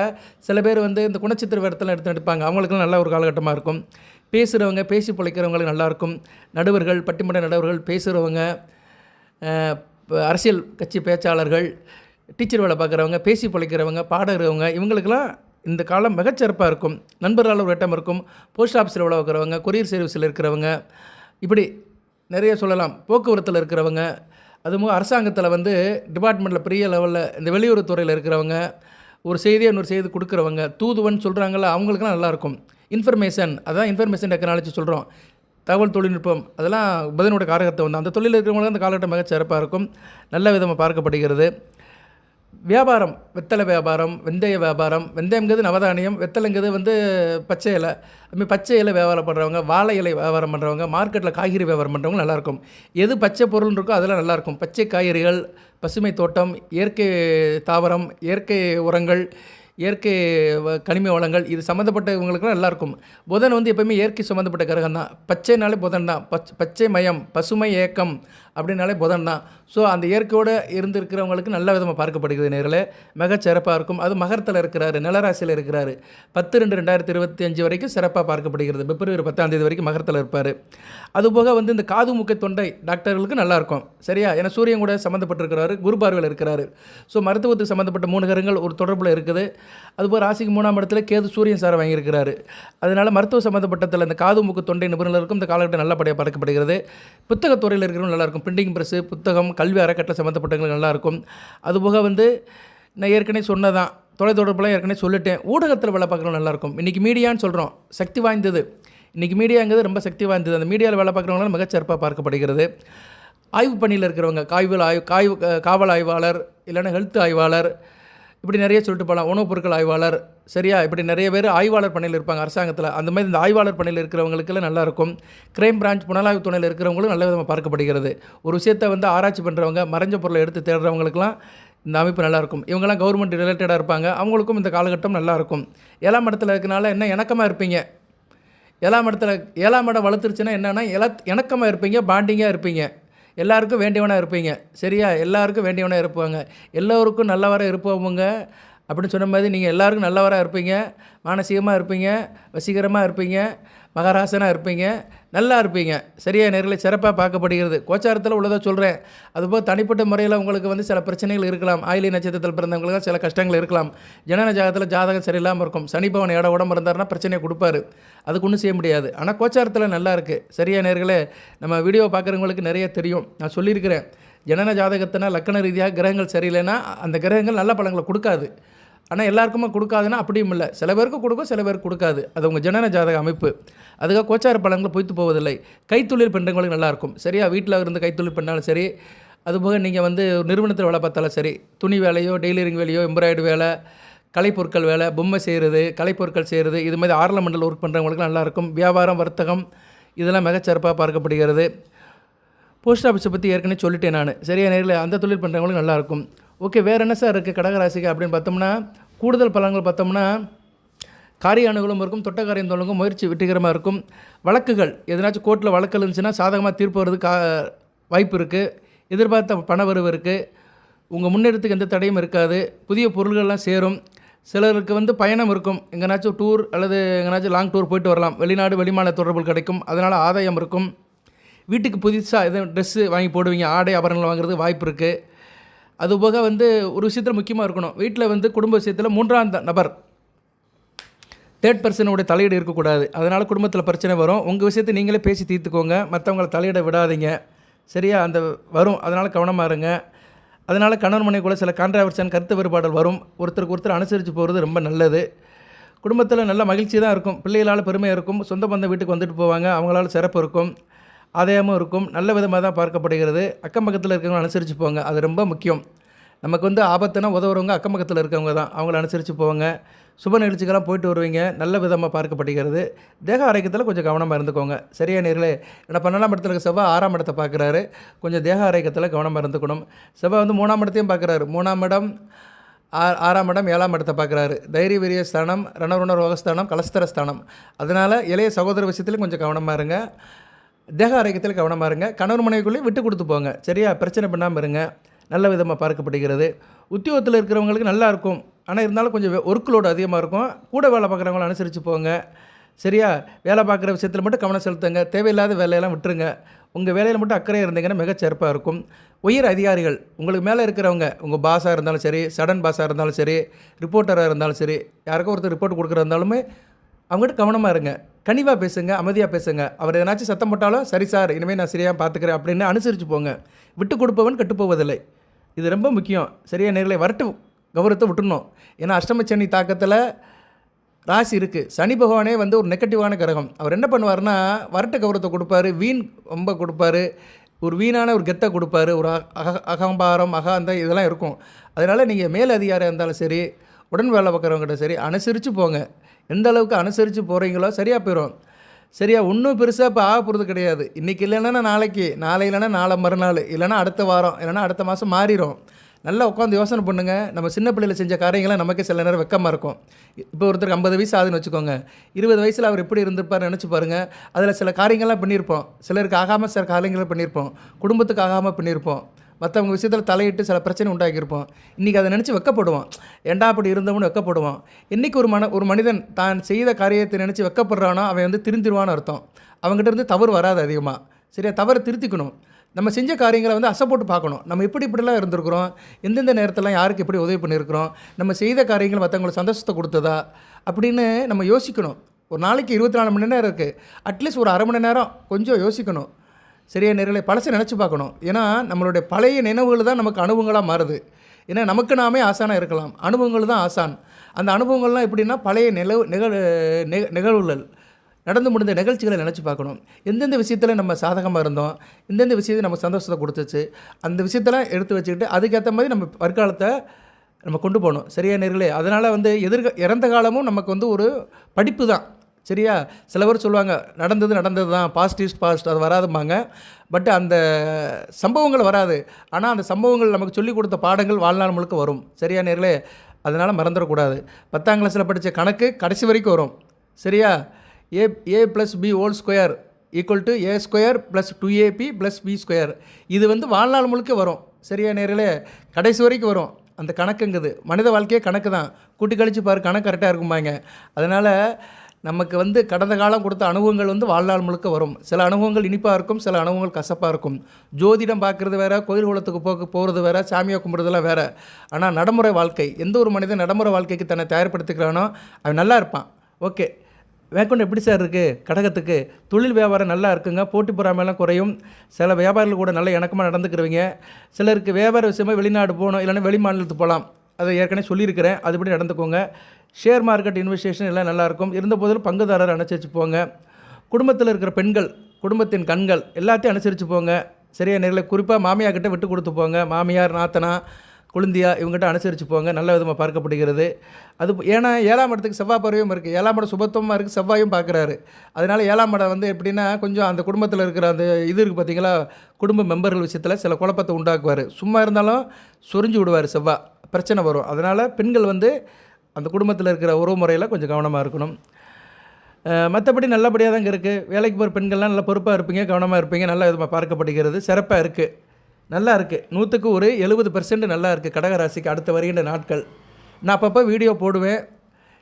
சில பேர் வந்து இந்த குணச்சித்திர வேடத்தில் எடுத்து நடிப்பாங்க, அவங்களுக்குலாம் நல்ல ஒரு காலகட்டமாக இருக்கும். பேசுகிறவங்க, பேசி பிழைக்கிறவங்களுக்கு நல்லாயிருக்கும். நடுவர்கள், பட்டிமன்ற நடுவர்கள், பேசுகிறவங்க, அரசியல் கட்சி பேச்சாளர்கள், டீச்சர் வேலை பார்க்குறவங்க, பேசி பிழைக்கிறவங்க, பாடுகிறவங்க, இவங்களுக்கெல்லாம் இந்த காலம் மிகச்சிறப்பாக இருக்கும். நண்பர்களால் ஒரு வட்டம் இருக்கும். போஸ்ட் ஆஃபீஸில் வேலை பார்க்குறவங்க, கொரியர் சர்வீஸில் இருக்கிறவங்க, இப்படி நிறைய சொல்லலாம். போக்குவரத்தில் இருக்கிறவங்க, அதுவும் அரசாங்கத்தில் வந்து டிபார்ட்மெண்ட்டில் பெரிய லெவலில் இந்த வெளியுறவு துறையில் இருக்கிறவங்க, ஒரு செய்தியை இன்னொரு செய்தி கொடுக்குறவங்க, தூதுவன் சொல்கிறாங்கள, அவங்களுக்குலாம் நல்லாயிருக்கும். இன்ஃபர்மேஷன், அதான் இன்ஃபர்மேஷன் டெக்னாலஜி சொல்கிறோம், தகவல் தொழில்நுட்பம், அதெல்லாம் புதனுடைய காரகத்தை வந்து அந்த தொழில் இருக்கிறவங்களுக்கு அந்த காலகட்டம் மிக சிறப்பாக இருக்கும், நல்ல விதமாக பார்க்கப்படுகிறது. வியாபாரம், வெத்தலை வியாபாரம், வெந்தய வியாபாரம், வெந்தயங்கிறது நவதானியம், வெத்தலைங்கிறது வந்து பச்சை இலை, அதுமாதிரி பச்சை இலை வியாபாரம் பண்ணுறவங்க, வாழை இலை வியாபாரம் பண்ணுறவங்க, மார்க்கெட்டில் காய்கறி வியாபாரம் பண்ணுறவங்க நல்லாயிருக்கும். எது பச்சை பொருள் இருக்கோ அதெல்லாம் நல்லாயிருக்கும். பச்சை காய்கறிகள், பசுமை தோட்டம், இயற்கை தாவரம், இயற்கை உரங்கள், இயற்கை கனிம வளங்கள், இது சம்மந்தப்பட்டவங்களுக்குலாம் நல்லாயிருக்கும். புதன் வந்து எப்போயுமே இயற்கை சம்மந்தப்பட்ட கிரகம் தான். பச்சைனாலே புதன் தான். பச்சை மயம், பசுமை ஏக்கம் அப்படின்னாலே புதன் தான். ஸோ அந்த இயற்கையோடு இருந்திருக்கிறவங்களுக்கு நல்ல விதமாக பார்க்கப்படுகிறது நேரில் மிகச்சிறப்பாக இருக்கும். அது மகரத்தில் இருக்கிறாரு, நிலராசியில் இருக்கிறாரு. 10/2/2025 வரைக்கும் சிறப்பாக பார்க்கப்படுகிறது. பிப்ரவரி 10 வரைக்கும் மகரத்தில் இருப்பார். அதுபோக வந்து இந்த காது மூக்கு தொண்டை டாக்டர்களுக்கு நல்லாயிருக்கும், சரியா? ஏன்னா சூரியன் கூட சம்மந்தப்பட்டிருக்கிறாரு, குரு பார்வையில் இருக்கிறாரு. ஸோ மருத்துவத்துக்கு சம்மந்தப்பட்ட 3 கிரகங்கள் ஒரு தொடர்பில் இருக்குது. அதுபோல் ராசிக்கு 3ஆம் இடத்துல கேது சூரியன் சாரை வாங்கியிருக்கிறாரு. அதனால் மருத்துவ சம்மந்தப்பட்டத்தில் இந்த காது மூக்கு தொண்டை நிபுணர்களுக்கும் இந்த காலகட்டம் நல்லபடியாக பார்க்கப்படுகிறது. புத்தகத்துறையில் இருக்கிறவங்க நல்லாயிருக்கும். பிரிண்டிங் ப்ரெஸ்ஸு, புத்தகம், கல்வி அறக்கட்டளை சம்மந்தப்பட்டவங்களுக்கு நல்லாயிருக்கும். அதுபோக வந்து நான் ஏற்கனவே சொன்னதான், தொலைத்தொடர்புலாம் ஏற்கனவே சொல்லிட்டேன். ஊடகத்தில் வேலை பார்க்குறவங்க நல்லாயிருக்கும். இன்றைக்கி மீடியான்னு சொல்கிறோம், சக்தி வாய்ந்தது. இன்றைக்கி மீடியாங்கிறது ரொம்ப சக்தி வாய்ந்தது. அந்த மீடியாவில் வேலை பார்க்குறவங்களாம் மிகச்சிறப்பாக பார்க்கப்படுகிறது. ஆய்வு பணியில் இருக்கிறவங்க, காவல் ஆய்வாளர், இல்லைன்னா ஹெல்த் ஆய்வாளர், இப்படி நிறைய சொல்லிட்டு போகலாம். உணவுப் பொருட்கள் ஆய்வாளர், சரியா? இப்படி நிறைய பேர் ஆய்வாளர் பணியில் இருப்பாங்க அரசாங்கத்தில். அந்த மாதிரி இந்த ஆய்வாளர் பணியில் இருக்கிறவங்களுக்கெல்லாம் நல்லாயிருக்கும். கிரைம் பிரான்ச், புலனாய்வு துணையில் இருக்கிறவங்களும் நல்ல விதமாக பார்க்கப்படுகிறது. ஒரு விஷயத்தை வந்து ஆராய்ச்சி பண்ணுறவங்க, மறைஞ்ச பொருளை எடுத்து தேடுறவங்களுக்கெல்லாம் இந்த அமைப்பு நல்லாயிருக்கும். இவங்கெல்லாம் கவர்மெண்ட் ரிலேட்டடாக இருப்பாங்க, அவங்களுக்கும் இந்த காலகட்டம் நல்லாயிருக்கும். 7ஆம் இடத்துல இருக்கனால என்ன இணக்கமாக இருப்பீங்க. 7ஆம் இடம் வளர்த்துருச்சுன்னா என்னென்னா இணக்கமாக இருப்பீங்க, பாண்டிங்காக இருப்பீங்க, எல்லாருக்கும் வேண்டியவனாக இருப்பீங்க, சரியா? எல்லாருக்கும் வேண்டியவனாக இருப்பாங்க, எல்லோருக்கும் நல்லவராக இருப்பவங்க அப்படின்னு சொன்ன மாதிரி நீங்கள் எல்லாருக்கும் நல்லவராக இருப்பீங்க, மானசீகமாக இருப்பீங்க, வசீகரமாக இருப்பீங்க, மகராசனாக இருப்பீங்க, நல்லா இருப்பீங்க, சரியா? நேரில் சிறப்பாக பார்க்கப்படுகிறது. கோச்சாரத்தில் உள்ளதாக சொல்கிறேன். அதுபோல் தனிப்பட்ட முறையில் உங்களுக்கு வந்து சில பிரச்சனைகள் இருக்கலாம். ஆயிலி நட்சத்திரத்தில் பிறந்தவங்களுக்கு சில கஷ்டங்கள் இருக்கலாம். ஜனன ஜாதகத்தில் ஜாதகம் சரியில்லாமல் இருக்கும். சனி பவன் உடம்பு இருந்தாருன்னா பிரச்சனையை கொடுப்பாரு, அதுக்கு ஒன்றும் செய்ய முடியாது. ஆனால் கோச்சாரத்தில் நல்லா இருக்குது, சரியா? நேர்களே, நம்ம வீடியோ பார்க்குறவங்களுக்கு நிறைய தெரியும். நான் சொல்லியிருக்கிறேன், ஜனன ஜாதகத்தினா லக்கண ரீதியாக கிரகங்கள் சரியில்லைன்னா அந்த கிரகங்கள் நல்ல பலன்களை கொடுக்காது. ஆனால் எல்லாருக்குமே கொடுக்காதுன்னா அப்படியும் இல்லை, சில பேருக்கு கொடுக்கும், சில பேருக்கு கொடுக்காது. அது உங்கள் ஜனன ஜாதக அமைப்பு. அதுக்காக கோச்சார பலன்கள் பொய்த்து போவதில்லை. கைத்தொழில் பண்ணுறவங்களுக்கு நல்லாயிருக்கும், சரியா? வீட்டில் இருந்து கைத்தொழில் பண்ணாலும் சரி, அதுபோக நீங்கள் வந்து நிறுவனத்தில் வேலை பார்த்தாலும் சரி, துணி வேலையோ, டெய்லரிங் வேலையோ, எம்ப்ராய்டரி வேலை, கலைப்பொருட்கள் வேலை, பொம்மை செய்கிறது, கலைப்பொருட்கள் செய்கிறது, இது மாதிரி ஆர்னமெண்டல் ஒர்க் பண்ணுறவங்களுக்கு நல்லாயிருக்கும். வியாபாரம், வர்த்தகம், இதெல்லாம் மிகச்சிறப்பாக பார்க்கப்படுகிறது. போஸ்ட் ஆஃபீஸை பற்றி ஏற்கனவே சொல்லிட்டேன் நான், சரியா? நேரில் அந்த தொழில் பண்ணுறவங்களுக்கு நல்லாயிருக்கும். ஓகே, வேறு என்ன சார் இருக்குது கடகராசிக்கு அப்படின்னு பார்த்தோம்னா, கூடுதல் பலன்கள் பார்த்தோம்னா, காரிய அனுகூலம் இருக்கும், தொட்ட காரியம் தொழுங்கும், முயற்சி வெற்றிகரமாக இருக்கும். வழக்குகள் எதனாச்சும் கோர்ட்டில் வழக்கு இருந்துச்சுன்னா சாதகமாக தீர்ப்பு வர்றதுக்கு வாய்ப்பு இருக்குது. எதிர்பார்த்த பண வரவு இருக்குது. உங்கள் முன்னேற்றத்துக்கு எந்த தடையும் இருக்காது. புதிய பொருள்கள்லாம் சேரும். சிலருக்கு வந்து பயணம் இருக்கும், எங்கேனாச்சும் டூர் அல்லது எங்கேனாச்சும் லாங் டூர் போயிட்டு வரலாம். வெளிநாடு, வெளிமாநில தொடர்புகள் கிடைக்கும், அதனால் ஆதாயம் இருக்கும். வீட்டுக்கு புதுசாக எதுவும் ட்ரெஸ்ஸு வாங்கி போடுவீங்க, ஆடை ஆபரணங்கள் வாங்குறதுக்கு வாய்ப்பு இருக்குது. அதுபோக வந்து ஒரு விஷயத்தில் முக்கியமாக இருக்கணும், வீட்டில் வந்து குடும்ப விஷயத்தில் 3ஆம் நபர், தேர்ட் பர்சனுடைய தலையீடு இருக்கக்கூடாது. அதனால் குடும்பத்தில் பிரச்சனை வரும். உங்கள் விஷயத்தை நீங்களே பேசி தீர்த்துக்கோங்க, மற்றவங்களை தலையிட விடாதீங்க, சரியா? அந்த வரும், அதனால் கவனமாக இருங்க. அதனால் கணவன் மனைவிக்குள்ள சில கான்ட்ராவர்ஷன், கருத்து வேறுபாடுகள் வரும். ஒருத்தருக்கு ஒருத்தர் அனுசரித்து போகிறது ரொம்ப நல்லது. குடும்பத்தில் நல்ல மகிழ்ச்சி தான் இருக்கும், பிள்ளைகளால் பெருமையாக இருக்கும், சொந்த பந்தம் வீட்டுக்கு வந்துட்டு போவாங்க, அவங்களால சிறப்பு இருக்கும், ஆதாயமும் இருக்கும். நல்ல விதமாக தான் பார்க்கப்படுகிறது. அக்கம் பக்கத்தில் இருக்கிறவங்க அனுசரித்து போங்க, அது ரொம்ப முக்கியம். நமக்கு வந்து ஆபத்துனா உதவுறவங்க அக்கம் பக்கத்தில் இருக்கவங்க தான், அவங்கள அனுசரித்து போவாங்க. சுப நிகழ்ச்சிக்கெல்லாம் போயிட்டு வருவீங்க, நல்ல விதமாக பார்க்கப்படுகிறது. தேக ஆரோக்கியத்தில் கொஞ்சம் கவனமாக இருந்துக்கோங்க, சரியா நேர்களே? ஏன்னா 12ஆம் இடத்துல இருக்க செவ்வாய் 6ஆம் இடத்தை பார்க்குறாரு, கொஞ்சம் தேக ஆரோக்கியத்தில் கவனமாக இருந்துக்கணும். செவ்வாய் வந்து 3ஆம் இடத்தையும் பார்க்குறாரு. 3ஆம் இடம் 6ஆம் இடம் 7ஆம் இடத்தை பார்க்குறாரு. தைரிய வீரிய ஸ்தானம், ரணருண ரோகஸ்தானம், கலஸ்தர ஸ்தானம். அதனால் இளைய சகோதர விஷயத்துலையும் கொஞ்சம் கவனமாக இருங்க. தேக ஆரோக்கியத்தில் கவனமாக இருங்க. கணவன் மனைவிக்குள்ளேயும் விட்டு கொடுத்து போங்க. சரியா? பிரச்சனை பண்ணாமல் இருங்க. நல்ல விதமாக பார்க்கப்படுகிறது. உத்தியோகத்தில் இருக்கிறவங்களுக்கு நல்லா இருக்கும். ஆனால் இருந்தாலும் கொஞ்சம் ஒர்க் லோடு அதிகமாக இருக்கும். கூட வேலை பார்க்குறவங்கள அனுசரித்து போங்க. சரியா? வேலை பார்க்குற விஷயத்தில் மட்டும் கவனம் செலுத்துங்க. தேவையில்லாத வேலையெல்லாம் விட்டுருங்க. உங்கள் வேலையில் மட்டும் அக்கறையாக இருந்தீங்கன்னா மிகச்சிறப்பாக இருக்கும். உயர் அதிகாரிகள் உங்களுக்கு மேலே இருக்கிறவங்க, உங்கள் பாஸாக இருந்தாலும் சரி, சடன் பாஸாக இருந்தாலும் சரி, ரிப்போர்ட்டராக இருந்தாலும் சரி, யாருக்கோ ஒருத்தர் ரிப்போர்ட் கொடுக்குறதா இருந்தாலுமே அவங்ககிட்ட கவனமாக இருங்க. கனிவாக பேசுங்க, அமைதியாக பேசுங்க. அவர் எதனாச்சும் சத்தம் போட்டாலும் சரி சார், இனிமேல் நான் சரியாக பார்த்துக்கிறேன் அப்படின்னு அனுசரித்து போங்க. விட்டு கொடுப்பவன் கட்டுப்போவதில்லை. இது ரொம்ப முக்கியம். சரியா? நேர்களை வரட்டு கௌரவத்தை விட்டுணும். ஏன்னா அஷ்டம சனி தாக்கத்தில் ராசி இருக்குது. சனி பகவானே வந்து ஒரு நெகட்டிவான கிரகம். அவர் என்ன பண்ணுவார்னா வரட்டு கௌரவத்தை கொடுப்பாரு, வீண் ரொம்ப கொடுப்பாரு, ஒரு வீணான ஒரு கெத்தை கொடுப்பாரு, ஒரு அகம்பாரம் அந்த இதெல்லாம் இருக்கும். அதனால் நீங்கள் மேல் அதிகாரியாக இருந்தாலும் சரி, உடன் வேலை பார்க்குறவங்ககிட்ட சரி அனுசரித்து போங்க. எந்த அளவுக்கு அனுசரித்து போகிறீங்களோ சரியாக போயிடும். சரியா? ஒன்றும் பெருசாக இப்போ ஆக போகிறது கிடையாது. இன்றைக்கி இல்லைன்னா நாளைக்கு, நாளை இல்லைன்னா நாளை மறுநாள், இல்லைன்னா அடுத்த வாரம், இல்லைன்னா அடுத்த மாதம் மாறிடும். நல்லா உட்காந்து யோசனை பண்ணுங்கள். நம்ம சின்ன பிள்ளையில் செஞ்ச காரியங்கள்லாம் நமக்கே சில நேரம் வெக்கமாக இருக்கும். இப்போ ஒருத்தருக்கு 50 வயசு ஆகுதுன்னு வச்சுக்கோங்க. 20 வயசில் அவர் எப்படி இருந்திருப்பார் நினச்சி பாருங்கள். அதில் சில காரியங்கள்லாம் பண்ணியிருப்போம். சிலருக்கு ஆகாமல் சில காரியங்களை பண்ணியிருப்போம். குடும்பத்துக்கு ஆகாமல் பண்ணியிருப்போம். மற்றவங்க விஷயத்தில் தலையிட்டு சில பிரச்சனை உண்டாக்கியிருப்போம். இன்றைக்கி அதை நினச்சி வெக்கப்படுவோம். ஏண்டா அப்படி இருந்தவனு வெக்கப்படுவோம். இன்றைக்கி ஒரு மனிதன் தான் செய்த காரியத்தை நினச்சி வெக்கப்படுறானோ அவன் வந்து திருந்திருவான்னு அர்த்தம். அவங்ககிட்ட இருந்து தவறு வராது அதிகமாக. சரியா? தவறை திருத்திக்கணும். நம்ம செஞ்ச காரியங்களை வந்து அசைப்போட்டு பார்க்கணும். நம்ம இப்படிலாம் இருந்திருக்கிறோம், எந்தெந்த நேரத்திலாம் யாருக்கு எப்படி உதவி பண்ணியிருக்கிறோம், நம்ம செய்த காரியங்கள் மற்றவங்களுக்கு சந்தோஷத்தை கொடுத்ததா அப்படின்னு நம்ம யோசிக்கணும். ஒரு நாளைக்கு 24 மணி நேரம் இருக்குது. அட்லீஸ்ட் ஒரு அரை மணி நேரம் கொஞ்சம் யோசிக்கணும். சரியா? நேரலை பழசை நினச்சி பார்க்கணும். ஏன்னா நம்மளுடைய பழைய நினைவுகள் தான் நமக்கு அனுபவங்களாக மாறுது. ஏன்னா நமக்கு நாமே ஆசானாக இருக்கலாம், அனுபவங்கள் தான் ஆசான். அந்த அனுபவங்கள்லாம் எப்படின்னா பழைய நிகழ்வுகள், நடந்து முடிந்த நிகழ்ச்சிகளை நினச்சி பார்க்கணும். எந்தெந்த விஷயத்தில் நம்ம சாதகமாக இருந்தோம், எந்தெந்த விஷயத்தை நம்ம சந்தோஷத்தை கொடுத்துச்சு, அந்த விஷயத்தெல்லாம் எடுத்து வச்சுக்கிட்டு அதுக்கேற்ற மாதிரி நம்ம வருங்காலத்தை நம்ம கொண்டு போகணும். சரியா நேர்களே? அதனால் வந்து இறந்த காலமும் நமக்கு வந்து ஒரு படிப்பு தான். சரியா? சில பேர் சொல்லுவாங்க நடந்தது தான், பாஸ்ட் இஸ் பாஸ்ட், அது வராதும்பாங்க. பட் அந்த சம்பவங்கள் வராது. ஆனால் அந்த சம்பவங்கள் நமக்கு சொல்லிக் கொடுத்த பாடங்கள் வாழ்நாள் முழுக்க வரும். சரியா நேர்களே? அதனால் மறந்துடக்கூடாது. 10ஆம் கிளாஸில் படித்த கணக்கு கடைசி வரைக்கும் வரும். சரியா? a + b whole square = a² + 2ab + b². இது வந்து வாழ்நாள் முழுக்க வரும். சரியா நேர்களே? கடைசி வரைக்கும் வரும். அந்த கணக்குங்குது மனித வாழ்க்கையே கணக்கு தான். கூட்டி கழிச்சு பாரு, கணக்கு கரெக்டாக இருக்குமாங்க. அதனால் நமக்கு வந்து கடந்த காலம் கொடுத்த அனுபவங்கள் வந்து வாழ்நாள் முழுக்க வரும். சில அனுபவங்கள் இனிப்பாக இருக்கும், சில அனுபவங்கள் கசப்பாக இருக்கும். ஜோதிடம் பார்க்குறது வேறு, கோயில் குளத்துக்கு போகிறது வேறு, சாமியை கும்பிட்றதுலாம் வேறு. ஆனால் நடைமுறை வாழ்க்கை, எந்த ஒரு மனிதன் நடைமுறை வாழ்க்கைக்கு தன்னை தயார்படுத்திக்கிறானோ அவன் நல்லா இருப்பான். ஓகே, மேற்கொண்டு எப்படி சார் இருக்குது கடகத்துக்கு? தொழில் வியாபாரம் நல்லா இருக்குங்க. போட்டி பொறாமையெல்லாம் குறையும். சில வியாபாரிகள் கூட நல்ல இணக்கமாக நடந்துக்கிறவங்க. சிலருக்கு வியாபார விஷயமாக வெளிநாடு போகணும், இல்லைன்னா வெளி மாநிலத்துக்கு போகலாம். அதை ஏற்கனவே சொல்லியிருக்கிறேன், அதுபடி நடந்துக்கோங்க. ஷேர் மார்க்கெட் இன்வெஸ்டேஷன் எல்லாம் நல்லாயிருக்கும். இருந்த போதிலும் பங்குதாரர் அனுசரித்து போங்க. குடும்பத்தில் இருக்கிற பெண்கள், குடும்பத்தின் கண்கள் எல்லாத்தையும் அனுசரித்து போங்க. சரியா நேரில் குறிப்பாக மாமியார்கிட்ட விட்டு கொடுத்து போங்க. மாமியார், நாத்தனா, குழந்தையா இவங்ககிட்ட அனுசரித்து போங்க. நல்ல விதமாக பார்க்கப்படுகிறது. அது ஏன்னா 7ஆம் இடத்துக்கு செவ்வாய் பருவம் இருக்குது. 7ஆம் இடம் சுபத்துவமாக இருக்குது, செவ்வாயும் பார்க்குறாரு. அதனால் 7ஆம் இடம் வந்து எப்படின்னா கொஞ்சம் அந்த குடும்பத்தில் இருக்கிற அந்த இது இருக்குது பார்த்தீங்களா, குடும்ப மெம்பர்கள் விஷயத்தில் சில குழப்பத்தை உண்டாக்குவார். சும்மா இருந்தாலும் சொரிஞ்சு விடுவார் செவ்வாய், பிரச்சனை வரும். அதனால் பெண்கள் வந்து அந்த குடும்பத்தில் இருக்கிற உறவு முறையில் கொஞ்சம் கவனமாக இருக்கணும். மற்றபடி நல்லபடியாக தாங்க இருக்குது. வேலைக்கு போகிற பெண்கள்லாம் நல்லா பொறுப்பாக இருப்பீங்க, கவனமாக இருப்பீங்க. நல்ல விதமாக பார்க்கப்படுகிறது. சிறப்பாக இருக்குது, நல்லா இருக்குது. 100க்கு ஒரு 70% நல்லா இருக்குது கடகராசிக்கு அடுத்த வருகின்ற நாட்கள். நான் அப்பப்போ வீடியோ போடுவேன்,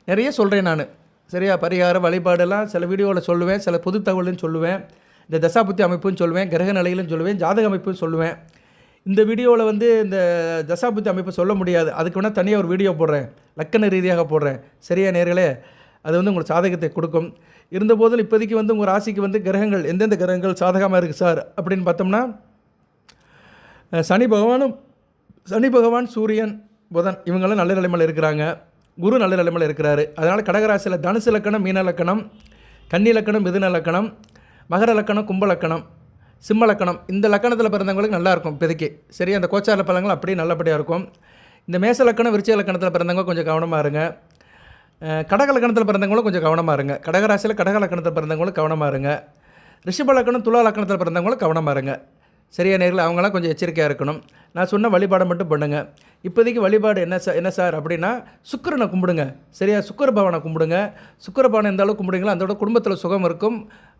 நிறைய சொல்கிறேன் நான். சரியா? பரிகார வழிபாடெல்லாம் சில வீடியோவில் சொல்லுவேன், சில பொது தகவலும் சொல்லுவேன், இந்த தசாபுத்தி அமைப்புன்னு சொல்லுவேன், கிரக நிலைகளும் சொல்லுவேன், ஜாதக அமைப்பும் சொல்லுவேன். இந்த வீடியோவில் வந்து இந்த தசாபுத்தி அமைப்பை சொல்ல முடியாது, அதுக்கு வேணால் தனியாக ஒரு வீடியோ போடுறேன், லக்கண ரீதியாக போடுறேன். சரியா நேர்களே? அது வந்து உங்களுக்கு சாதகத்தை கொடுக்கும். இருந்தபோதில் இப்போதைக்கு வந்து உங்கள் ராசிக்கு வந்து கிரகங்கள் எந்தெந்த கிரகங்கள் சாதகமாக இருக்குது சார் அப்படின்னு பார்த்தோம்னா, சனி பகவான், சூரியன், புதன் இவங்களும் நல்ல நிலைமையில் இருக்கிறாங்க. குரு நல்ல நிலைமையில் இருக்கிறாரு. அதனால் கடகராசியில் தனுசு லக்கணம், மீன லக்கணம், கன்னி லக்கணம், மிதுன லக்கணம், மகர லக்கணம், கும்ப லக்கணம், சிம்ம லக்கணம், இந்த லக்கணத்தில் பிறந்தவங்களுக்கு நல்லாயிருக்கும் இப்போதைக்கு. சரியா? அந்த கோச்சார பலங்கள் அப்படியே நல்லபடியாக இருக்கும். இந்த மேச லக்கணம், விருச்சிக லக்கணத்தில் பிறந்தவங்க கொஞ்சம் கவனமாக இருங்க. கடக லக்கணத்தில் பிறந்தவங்களும் கொஞ்சம் கவனமாக இருங்க. கடகராசியில் கடக லக்கணத்தில் பிறந்தவங்களும் கவனமாக இருங்க. ரிஷப லக்கணம், துலா லக்கணத்தில் பிறந்தவங்களும் கவனமாக இருங்க. சரியா நேர்களே? அவங்களாம் கொஞ்சம் எச்சரிக்கையாக இருக்கணும். நான் சொன்ன வழிபாடை மட்டும் பண்ணுங்கள். இப்போதைக்கு வழிபாடு என்ன சார் அப்படின்னா, சுக்கிரனை கும்பிடுங்க. சரியா? சுக்கிர பகவானை கும்பிடுங்க. சுக்கிர பகவானை எந்த அளவுக்கு கும்பிடுங்களோ அதோட குடும்பத்தில் சுகம் இருக்கும்,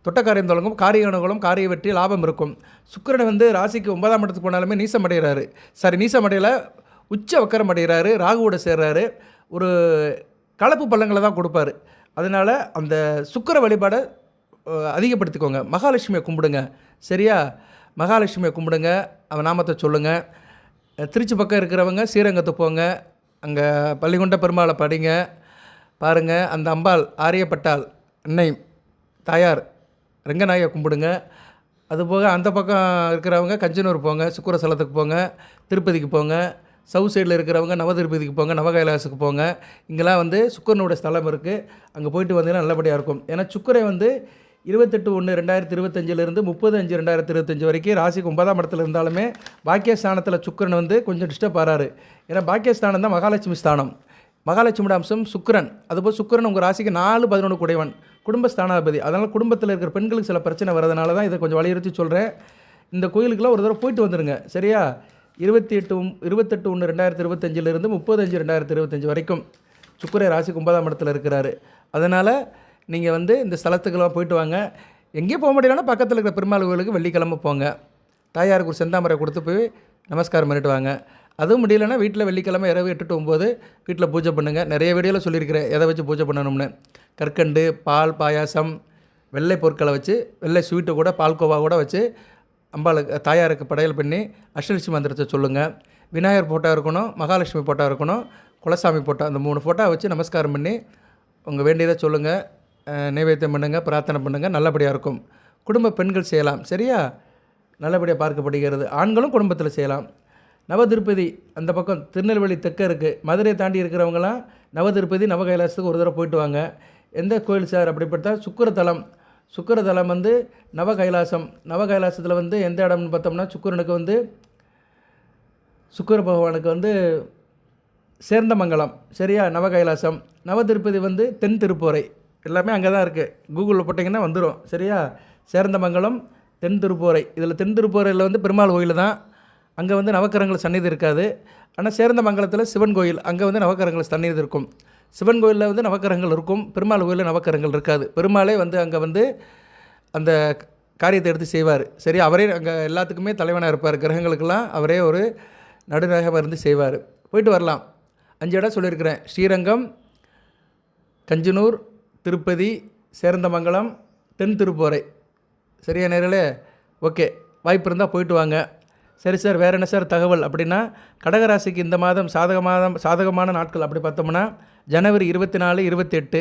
தொட்டக்காரியம் தொடங்கும், காரிய அனுகூலம், காரிய வெற்றி, லாபம் இருக்கும். சுக்கிரன் வந்து ராசிக்கு 9ஆம் இடத்துக்கு போனாலுமே நீசம் அடைகிறாரு. நீசம் அடையல, உச்ச வக்கரம் அடைகிறாரு, ராகுவோட சேர்றாரு. ஒரு கலப்பு பள்ளங்களை தான் கொடுப்பாரு. அதனால் அந்த சுக்கிர வழிபாடை அதிகப்படுத்திக்கோங்க. மகாலட்சுமியை கும்பிடுங்க. சரியா? மகாலட்சுமியை கும்பிடுங்க, அவன் நாமத்தை சொல்லுங்கள். திருச்சி பக்கம் இருக்கிறவங்க ஸ்ரீரங்கத்துக்கு போங்க, அங்கே பள்ளிகொண்ட பெருமாளை படிங்க, பாருங்கள். அந்த அம்பாள் ஆரியப்பட்டாள் அன்னை தாயார் ரங்கநாயை கும்பிடுங்க. அதுபோக அந்த பக்கம் இருக்கிறவங்க கஞ்சனூர் போங்க, சுக்கிரஸ்தலத்துக்கு போங்க, திருப்பதிக்கு போங்க. சவுத் சைடில் இருக்கிறவங்க நவதிருப்பதிக்கு போங்க, நவகைலாசுக்கு போங்க. இங்கெல்லாம் வந்து சுக்கிரனுடைய ஸ்தலம் இருக்குது. அங்கே போயிட்டு வந்தீங்கன்னா நல்லபடியாக இருக்கும். ஏன்னா சுக்கிரன் வந்து 28/1/2025 30/5/2025 வரைக்கும் ராசிக்கு 9ஆம் இடத்துல இருந்தாலுமே பாக்கியஸ்தானத்தில் சுக்கிரன் வந்து கொஞ்சம் டிஸ்டர்ப் ஆகிறாரு. ஏன்னா பாக்கியஸ்தானம் தான் மகாலட்சுமி ஸ்தானம். மகாலட்சுமியோட அம்சம் சுக்கிரன். அதுபோல் சுக்கிரன் உங்கள் ராசிக்கு 4-11 குடைவன், குடும்பஸ்தானாதிபதி. அதனால் குடும்பத்தில் இருக்கிற பெண்களுக்கு சில பிரச்சனை வரதுனால தான் இதை கொஞ்சம் வலியுறுத்தி சொல்கிறேன். இந்த கோயிலுக்கெல்லாம் ஒரு தடவை போயிட்டு வந்துடுங்க. சரியா? 28/1/2025 30/5/2025 வரைக்கும் சுக்கிரன் ராசிக்கு 9ஆம் இடத்துல இருக்கிறாரு. அதனால் நீங்கள் வந்து இந்த ஸ்தலத்துக்கெல்லாம் போயிட்டு வாங்க. எங்கேயும் போக முடியலன்னா பக்கத்தில் இருக்கிற பெருமாள் கோயிலுக்கு வெள்ளிக்கிழமை போங்க. தாயாருக்கு ஒரு செந்தாமரை கொடுத்து போய் நமஸ்காரம் பண்ணிட்டு வாங்க. அதுவும் முடியலைன்னா வீட்டில் வெள்ளிக்கிழமை இரவு 8 to 9 வீட்டில் பூஜை பண்ணுங்கள். நிறைய வீடியோவில் சொல்லியிருக்கிறேன் எதை வச்சு பூஜை பண்ணணும்னு. கற்கண்டு, பால், பாயாசம், வெள்ளை பொருட்களை வச்சு, வெள்ளை ஸ்வீட்டு கூட, பால்கோவா கூட வச்சு அம்பாளுக்கு தாயாருக்கு படையல் பண்ணி அஷ்டலட்சுமி மந்திரத்தை சொல்லுங்கள். விநாயகர் ஃபோட்டோ இருக்கணும், மகாலட்சுமி ஃபோட்டோ இருக்கணும், குலசாமி ஃபோட்டோ, அந்த 3 ஃபோட்டோ வச்சு நமஸ்காரம் பண்ணி உங்கள் வேண்டியதை சொல்லுங்கள். நைவேத்தியம் பண்ணுங்கள், பிரார்த்தனை பண்ணுங்கள். நல்லபடியாக இருக்கும். குடும்ப பெண்கள் செய்யலாம். சரியா? நல்லபடியாக பார்க்கப்படுகிறது. ஆண்களும் குடும்பத்தில் செய்யலாம். நவதிருப்பதி அந்த பக்கம் திருநெல்வேலி தெற்க இருக்குது. மதுரை தாண்டி இருக்கிறவங்களாம் நவதிருப்பதி நவகைலாசத்துக்கு ஒரு தடவை போயிட்டு வாங்க. எந்த கோயில் சார் அப்படிப்பட்டா? சுக்கிரதலம். சுக்கிரதலம் வந்து நவகைலாசம். நவகைலாசத்தில் வந்து எந்த இடம்னு பார்த்தோம்னா சுக்கிரனுக்கு வந்து சுக்கிர பகவானுக்கு வந்து சேர்ந்தமங்கலம். சரியா? நவகைலாசம். நவதிருப்பதி வந்து தென் திருப்போரை. எல்லாமே அங்கே தான் இருக்குது. கூகுளில் போட்டிங்கன்னா வந்துடும். சரியா? சேர்ந்தமங்கலம், தென் திருப்போரை. இதில் தென் திருப்போரையில் வந்து பெருமாள் கோயில் தான். அங்கே வந்து நவக்கிரகங்கள் சந்நிதி இருக்காது. ஆனால் சேர்ந்தமங்கலத்தில் சிவன் கோயில், அங்கே வந்து நவக்கிரகங்கள் சந்நிதி இருக்கும். சிவன் கோயிலில் வந்து நவக்கிரகங்கள் இருக்கும், பெருமாள் கோயிலில் நவக்கிரகங்கள் இருக்காது. பெருமாளே வந்து அங்கே வந்து அந்த காரியத்தை எடுத்து செய்வார். சரி? அவரே அங்கே எல்லாத்துக்குமே தலைவனாக இருப்பார். கிரகங்களுக்கெல்லாம் அவரே ஒரு நடுநாயகமாக இருந்து செய்வார். போயிட்டு வரலாம். 5 இடம் சொல்லியிருக்கிறேன். ஸ்ரீரங்கம், கஞ்சனூர், திருப்பதி, சேரந்தமங்கலம், தென் திருப்போரை. சரியா நேர்களே? ஓகே, வாய்ப்பு இருந்தால் போயிட்டு வாங்க. சரி சார், வேறு என்ன சார் தகவல் அப்படின்னா, கடகராசிக்கு இந்த மாதம் சாதகமான நாட்கள் அப்படி பார்த்தோம்னா ஜனவரி 24, 28,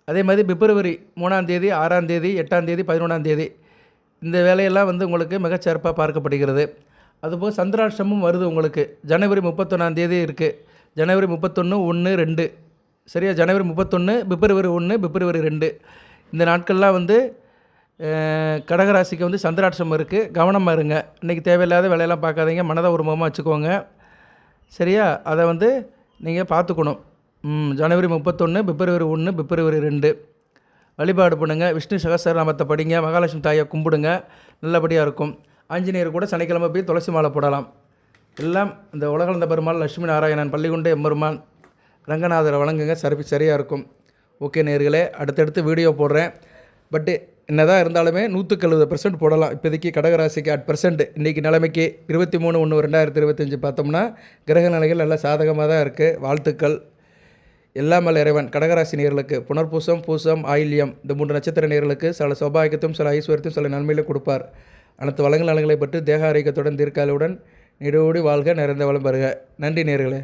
அதே மாதிரி பிப்ரவரி 3ஆம் தேதி, 6ஆம் தேதி, 8ஆம் தேதி, 11ஆம் தேதி. இந்த வேலையெல்லாம் வந்து உங்களுக்கு மிகச்சிறப்பாக பார்க்கப்படுகிறது. அதுபோல் சந்திராஷ்டமும் வருது உங்களுக்கு. ஜனவரி 31ஆம் தேதி இருக்குது. ஜனவரி 31, 1, 2. சரியா? ஜனவரி 31, பிப்ரவரி 1, பிப்ரவரி 2. இந்த நாட்கள்லாம் வந்து கடகராசிக்கு வந்து சந்திராட்சம் இருக்குது. கவனமாக இருங்க. இன்றைக்கி தேவையில்லாத வேலையெல்லாம் பார்க்காதீங்க. மனதை ஒரு முகமாக வச்சுக்கோங்க. சரியா? அதை வந்து நீங்கள் பார்த்துக்கணும். ஜனவரி 31, பிப்ரவரி 1, பிப்ரவரி 2 வழிபாடு பண்ணுங்கள். விஷ்ணு சகஸ்ரநாமத்தை படிங்க, மகாலட்சுமி தாயை கும்பிடுங்க. நல்லபடியாக இருக்கும். ஆஞ்சநேயர் கூட சனிக்கிழமை போய் துளசி மாலை போடலாம். எல்லாம் இந்த உலகளந்த பெருமாள் லட்சுமி நாராயணன், பள்ளிகொண்ட எம்பெருமான், ரங்கநாதரை வணங்குங்க. சரியாக இருக்கும். ஓகே நேயர்களே, அடுத்தடுத்து வீடியோ போடுறேன். பட்டு என்ன தான் இருந்தாலுமே 170% போடலாம். இப்போதைக்கு கடகராசிக்கு @% இன்றைக்கி நிலைமைக்கு 23/1/2025 பார்த்தோம்னா கிரக நிலைகள் நல்லா சாதகமாக தான் இருக்குது. வாழ்த்துக்கள். எல்லாம் வல்ல இறைவன் கடகராசி நேயர்களுக்கு புனர்பூசம், பூசம், ஆயில்யம் இந்த 3 நட்சத்திர நேயர்களுக்கு சில சௌபாகியத்தையும் சில ஐஸ்வர்யத்தையும் சில நன்மையிலும் கொடுப்பார். அனைத்து வளங்கள் நலங்களை பற்றி தேக ஆரோக்கியத்துடன் தீர்க்காலுடன் நீடோடி வாழ்க, நிறைந்த வளம் பெறுக. நன்றி நேயர்களே.